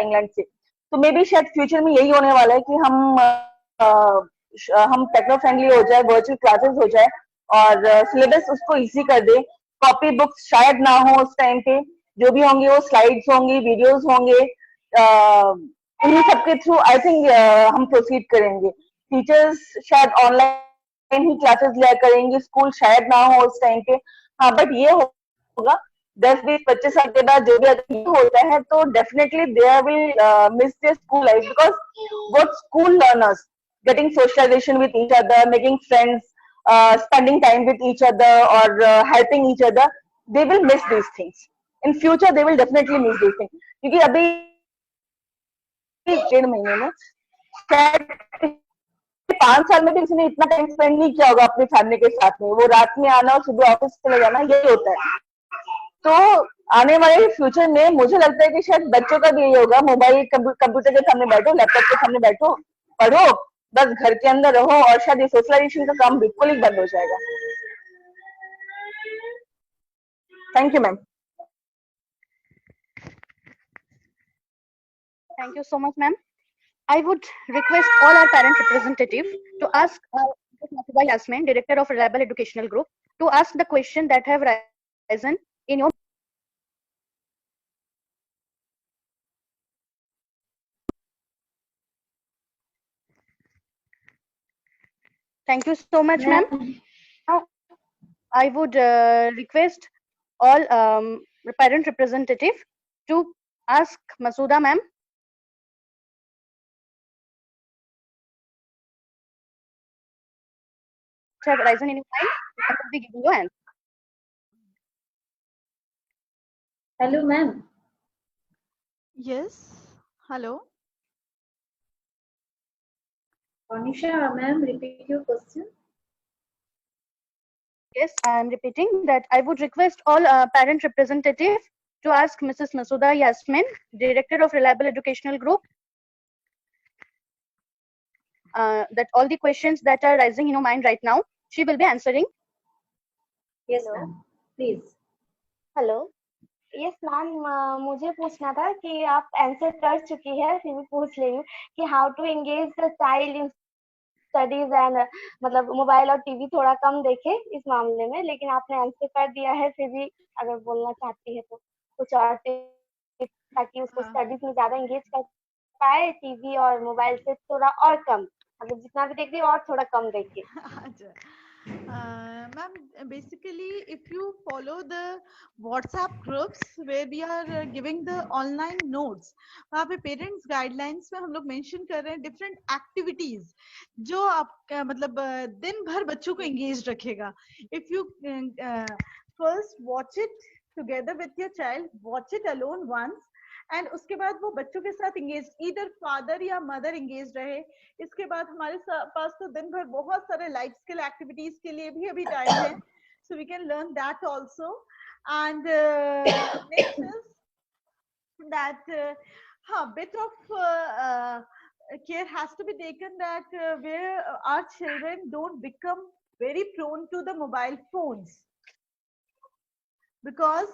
England से। तो may be शायद फ्यूचर में यही होने वाला है कि हम टेक्नो फ्रेंडली हो जाए, वर्चुअल क्लासेस हो जाए और सिलेबस उसको इजी कर दे। कॉपी बुक्स शायद ना हो उस टाइम पे, जो भी होंगे वो स्लाइड्स होंगी, वीडियोस होंगे, इन्हीं सबके थ्रू आई थिंक हम प्रोसीड करेंगे। टीचर्स शायद ऑनलाइन ही क्लासेस लिया करेंगे, स्कूल शायद ना हो उस टाइम पे। हाँ, बट ये होगा 10-20-25 साल के बाद जो भी अगर ये होता है तो definitely they will miss their school life because what school learners getting socialization with each other, making friends, spending time with each other or helping each other, they will miss these things. In future they will definitely miss these things क्योंकि अभी 1.5 महीने में शायद 5 साल में भी किसी ने इतना टाइम स्पेंड नहीं किया होगा अपनी फैमिली के साथ में। वो रात में आना और सुबह ऑफिस चले जाना, यही होता है। तो आने वाले फ्यूचर में मुझे लगता है कि शायद बच्चों का भी यही होगा, मोबाइल कंप्यूटर के सामने बैठो, लैपटॉप के सामने बैठो, पढ़ो, बस घर के अंदर रहो और शायद ये सोशलाइजेशन का काम बिल्कुल ही बंद हो जाएगा। Thank you ma'am. Thank you so much, ma'am. I would request all our parent representatives to ask Masuda Yasmin, Director of Reliable Educational Group, to ask the question that have risen in your. Thank you so much, ma'am. Now, I would request all parent representative to ask Masuda ma'am. Have risen in your mind, I will be giving you answer. Hello, ma'am. Yes. Hello. Anisha, ma'am, repeat your question. Yes, I am repeating that I would request all parent representatives to ask Mrs. Masuda Yasmin, Director of Reliable Educational Group, that all the questions that are rising in your mind right now, she will be answering. Yes, ma'am. Please. Hello, yes ma'am, मुझे पूछना था कि आप answer कर चुकी है, फिर भी पूछ रही हूँ कि how to engage the child in studies and मतलब मोबाइल और टीवी थोड़ा कम देखे इस मामले में, लेकिन आपने आंसर कर दिया है, फिर भी अगर बोलना चाहती है तो कुछ और tips ताकि उसको स्टडीज में ज्यादा एंगेज कर पाए, टीवी और मोबाइल से थोड़ा और कम, मतलब जितना भी देख रही और थोड़ा कम देखे। Ma'am, basically, if you follow the WhatsApp groups where we are giving the online notes, वहाँ पे पेरेंट्स गाइडलाइंस में हम लोग मेंशन कर रहे हैं डिफरेंट एक्टिविटीज जो आप मतलब दिन भर बच्चों को एंगेज रखेगा। If you first watch it together with your child, watch it alone once, and उसके बाद वो बच्चों के साथ एंगेज, ईदर फादर या मदर एंगेज रहे। इसके बाद हमारे पास तो दिन भर बहुत सारे लाइफ स्किल एक्टिविटीज के लिए भी अभी टाइम है, so we can learn that also. And next is that bit of care has to be taken that where our children don't become very prone to the mobile phones, because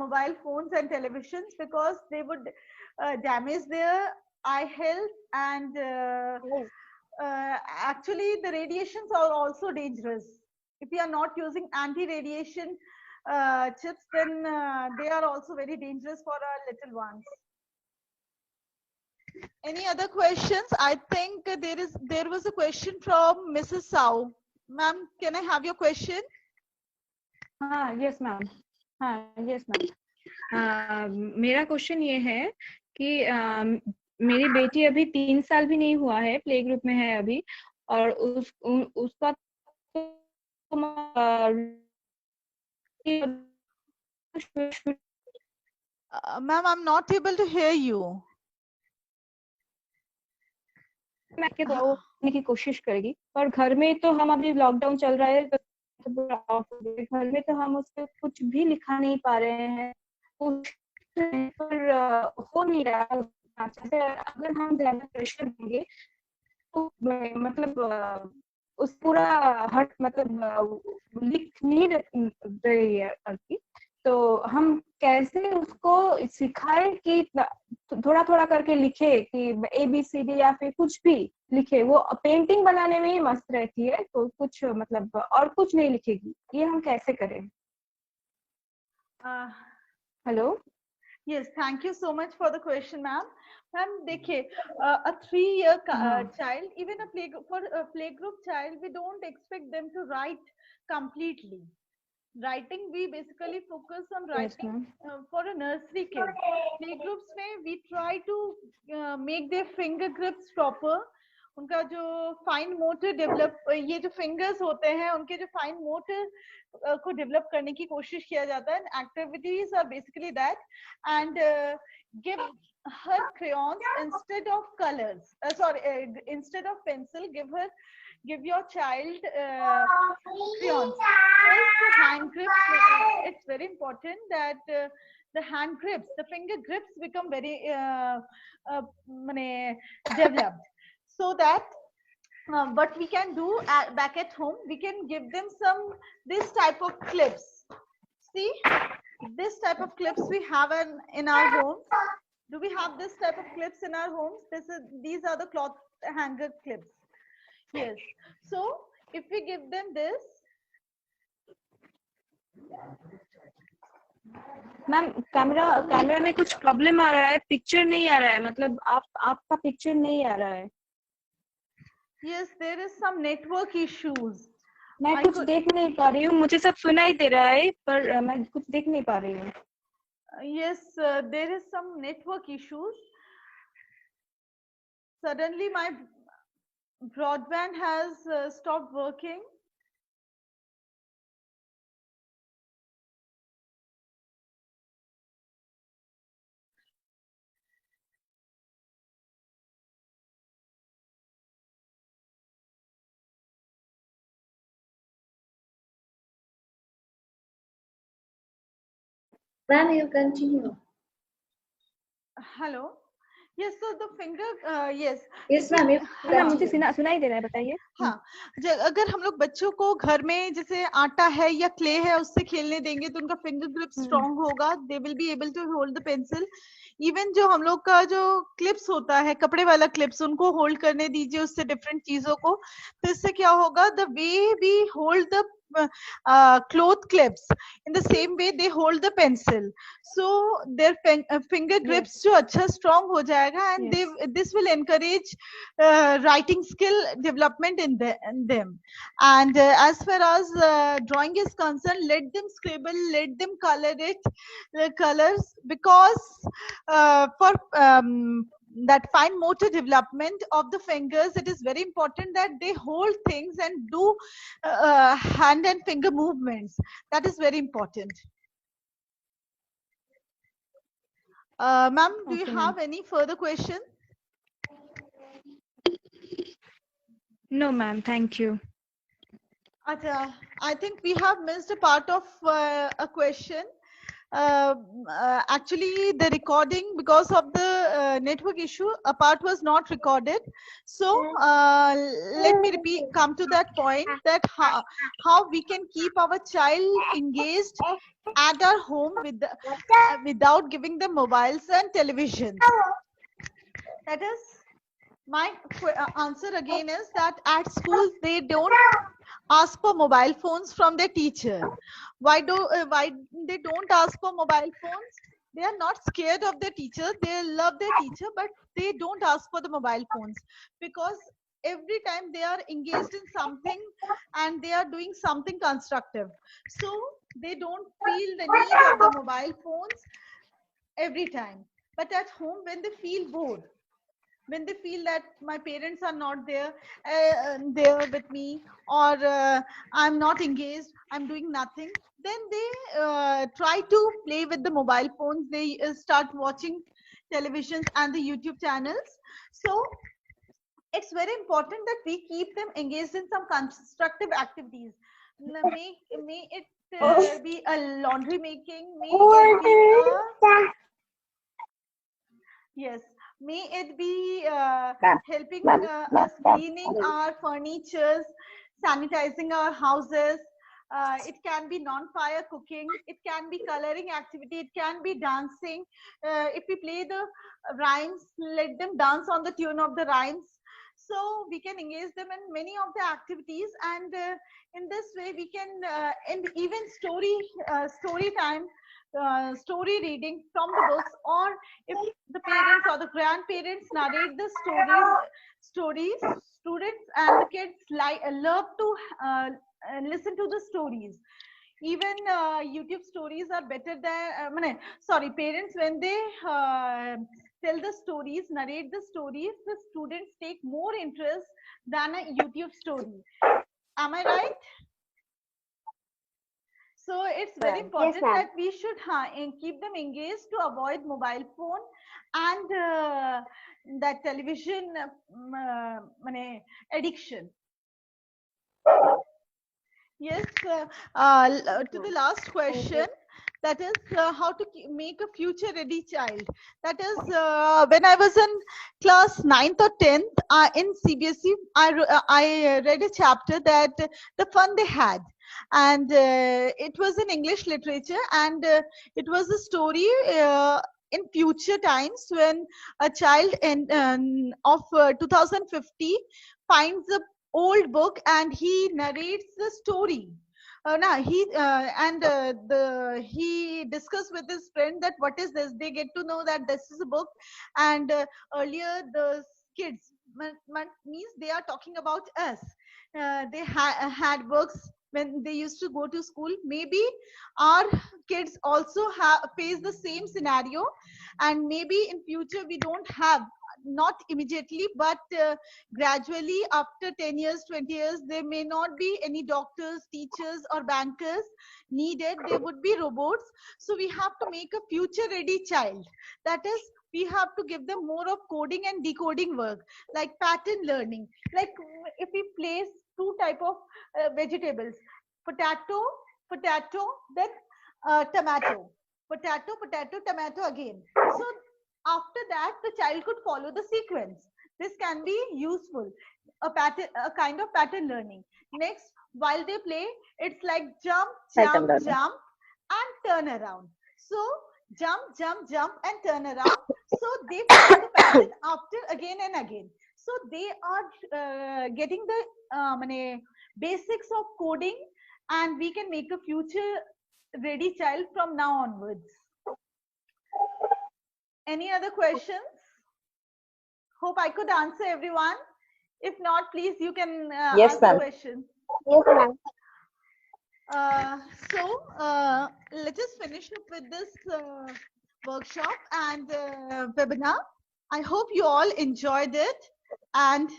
mobile phones and televisions, because they would damage their eye health, and actually the radiations are also dangerous. If we are not using anti-radiation chips, then they are also very dangerous for our little ones. Any other questions? I think there was a question from Mrs. Sao. Ma'am, can I have your question? Yes ma'am. Yes ma'am. मेरा question ये है कि मेरी बेटी अभी 3 साल भी नहीं हुआ है, प्ले ग्रुप में है अभी, और उसका Ma'am, I'm not able to hear you. मैं के करने की कोशिश करेगी, पर घर में तो हम अभी लॉकडाउन चल रहा है, घर में तो हम उसको कुछ भी लिखा नहीं पा रहे हैं, पर हो नहीं रहा। अगर हम ज्यादा प्रेशर देंगे तो मतलब उस पूरा हट मतलब लिख नहीं रही है, तो हम कैसे उसको सिखाए कि थोड़ा थोड़ा करके लिखे कि ABCD या फिर कुछ भी लिखे, वो पेंटिंग बनाने में ही मस्त रहती है, तो कुछ मतलब और कुछ नहीं लिखेगी, ये हम कैसे करें? Hello. Yes, thank you so much for the question, ma'am. Ma'am, देखिए, a 3-year child, even for a playgroup child, we don't expect them to write completely. Writing, we basically focus on Yes, writing ma'am. for a nursery kid. Playgroups में we try to make their finger grips proper. उनका जो fine motor develop, ये जो fingers होते हैं उनके जो fine motor को डेवलप करने की कोशिश किया जाता है. Activities are basically that, and give her crayons instead of colors, instead of pencil, give your child crayons. First, the hand grips, it's very important that the hand grips, the finger grips become very developed, so that what we can do back at home, we can give them this type of clips. See, this type of clips we have in our homes. Do we have this type of clips in our homes? These are the cloth hanger clips. Yes. So if we give them this, ma'am camera में कुछ problem आ रहा है, picture नहीं आ रहा है, मतलब आपका picture नहीं आ रहा है. yes, there is some network issues. मैं कुछ देख नहीं पा रही हूँ, मुझे सब सुनाई दे रहा है पर मैं कुछ देख नहीं पा रही हूँ. Yes, there is some network issues. Suddenly my broadband has stopped working. Ma'am, you continue. Hello. Yes, so the finger, yes. Yes, ma'am. You हाँ, मुझे continue. सुनाई दे रहा है, बताइए. हाँ, अगर हम लोग बच्चों को घर में जैसे आटा है या क्ले है उससे खेलने देंगे तो उनका फिंगर ग्रिप स्ट्रांग होगा. They will be able to hold the pencil. Even जो हम लोग का जो क्लिप्स होता है, कपड़े वाला क्लिप्स, उनको होल्ड करने दीजिए उससे डिफरेंट चीजों को. तो इससे क्या होगा, the way we hold the cloth clips, in the same way they hold the pencil, so their finger grips जो अच्छा strong हो जाएगा, and this will encourage writing skill development in them. And as far as drawing is concerned, let them scribble, let them color colors, because for that fine motor development of the fingers, it is very important that they hold things and do hand and finger movements. That is very important. Ma'am, do you have any further question? No, ma'am. Thank you. I think we have missed a part of a question. Actually, the recording, because of the network issue, a part was not recorded. So let me come to that point, that how we can keep our child engaged at our home without giving them mobiles and televisions. That is, my answer again is that at school they don't ask for mobile phones from their teacher. Why they don't ask for mobile phones? They are not scared of their teacher. They love their teacher, but they don't ask for the mobile phones, because every time they are engaged in something and they are doing something constructive, so they don't feel the need of the mobile phones every time. But at home, when they feel bored, when they feel that my parents are not there with me, or I'm not engaged, I'm doing nothing, then they try to play with the mobile phones. They start watching televisions and the YouTube channels. So it's very important that we keep them engaged in some constructive activities. May it be a laundry making, may it be yes, may it be helping us cleaning our furnitures, sanitizing our houses, It can be non-fire cooking. It can be coloring activity. It can be dancing. If we play the rhymes, let them dance on the tune of the rhymes. So we can engage them in many of the activities, and in this way we can and even story time, story reading from the books, or if the parents or the grandparents narrate the stories, students and the kids love to listen to the stories. Even YouTube stories are better than parents, when they tell the stories, narrate the stories, the students take more interest than a YouTube story. Am I right? So it's very Yes, important ma'am. that we should keep them engaged to avoid mobile phone and that television addiction. Yes, to the last question, that is how to make a future ready child. That is, when I was in class 9th or 10th in CBSE, I read a chapter that the fun they had. And it was in English literature, and it was a story in future times when a child of 2050 finds a old book and he narrates the story. He discussed with his friend that what is this. They get to know that this is a book, and earlier the kids means they are talking about us. They had books when they used to go to school. Maybe our kids also face the same scenario, and maybe in future we don't have, not immediately, but gradually after 10 years, 20 years, there may not be any doctors, teachers or bankers needed. There would be robots. So we have to make a future ready child. That is, we have to give them more of coding and decoding work, like pattern learning. Like if we place two type of vegetables, potato, then tomato, potato, tomato again. So after that, the child could follow the sequence. This can be useful, a kind of pattern learning. Next, while they play, it's like jump, Pattern jump, learning. jump, and turn around. So jump, jump, jump, and turn around. So they follow the pattern after again and again. So they are getting the basics of coding, and we can make a future ready child from now onwards. Any other questions? Hope I could answer everyone. If not, please, you can Yes, ask the ma'am. question. Yes, ma'am. Let us finish up with this workshop and webinar. I hope you all enjoyed it, and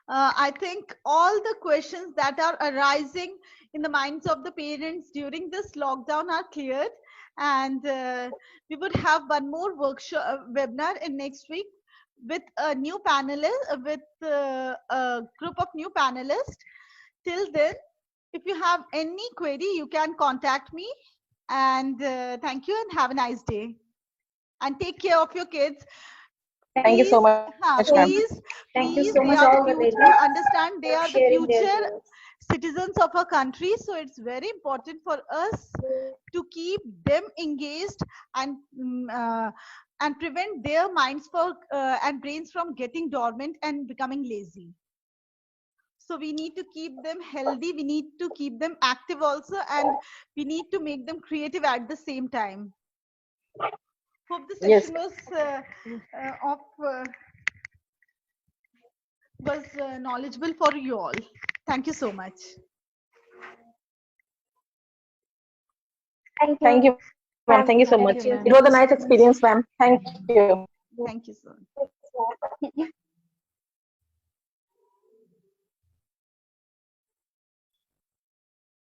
I think all the questions that are arising in the minds of the parents during this lockdown are cleared, and we would have one more workshop webinar in next week with a new panelist, with a group of new panelists. Till then, if you have any query, you can contact me, and thank you and have a nice day, and take care of your kids. Thank you so much, ma'am. Please, Thank you please, so they much, are all the the future. ladies, Understand, they for are the sharing their future views. citizens of our country. So it's very important for us to keep them engaged and prevent their minds and brains from getting dormant and becoming lazy. So we need to keep them healthy. We need to keep them active also, and we need to make them creative at the same time. Hope the Yes. session was knowledgeable for you all. Thank you so much. Thank you. Thank you, ma'am. Thank you so Thank much. you, ma'am. It was a nice experience, ma'am. Thank you. Thank you so much. Yes, ma'am.